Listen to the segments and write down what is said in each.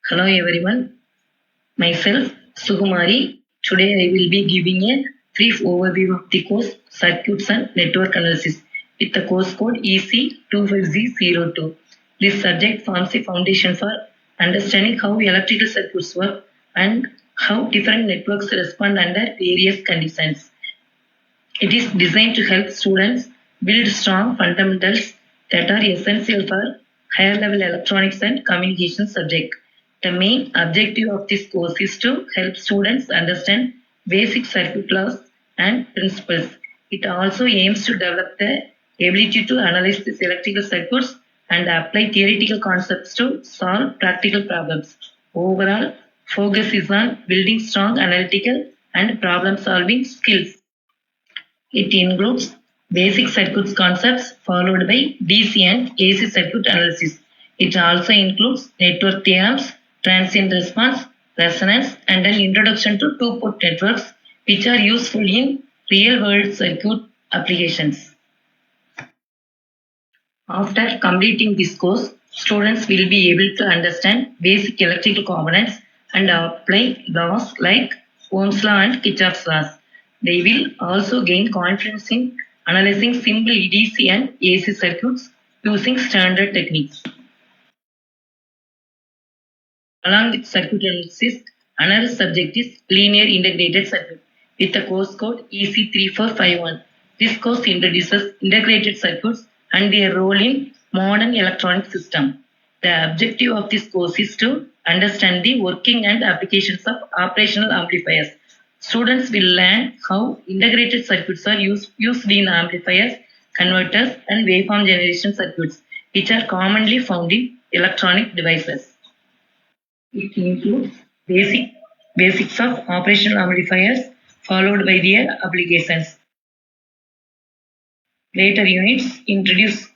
Hello everyone, myself Sukumari. Today I will be giving a brief overview of the course Circuits and Network Analysis with the course code EC25002. This subject forms a foundation for understanding how electrical circuits work and how different networks respond under various conditions. It is designed to help students build strong fundamentals that are essential for higher level electronics and communication subject. The main objective of this course is to help students understand basic circuit laws and principles. It also aims to develop the ability to analyze these electrical circuits and apply theoretical concepts to solve practical problems. Overall, focus is on building strong analytical and problem solving skills. It includes basic circuits concepts followed by DC and AC circuit analysis. It also includes network theorems, transient response, resonance, and an introduction to two-port networks, which are useful in real-world circuit applications. After completing this course, students will be able to understand basic electrical components and apply laws like Ohm's law and Kirchhoff's laws. They will also gain confidence in analyzing simple DC and AC circuits using standard techniques. Along with circuit analysis, another subject is linear integrated circuit with the course code EC3451. This course introduces integrated circuits and their role in modern electronic systems. The objective of this course is to understand the working and applications of operational amplifiers. Students will learn how integrated circuits are used in amplifiers, converters, and waveform generation circuits, which are commonly found in electronic devices. It includes basics of operational amplifiers followed by their applications. Later units introduce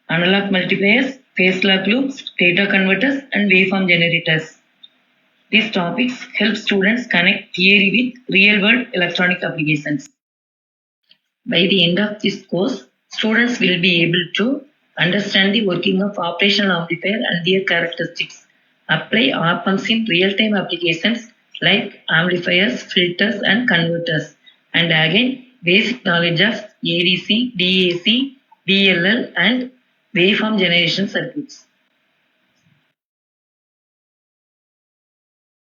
analog multipliers, phase lock loops, data converters, and waveform generators. These topics help students connect theory with real-world electronic applications. By the end of this course, students will be able to understand the working of operational amplifier and their characteristics, apply op-amps in real-time applications like amplifiers, filters, and converters, and again basic knowledge of ADC, DAC, DLL, and waveform generation circuits.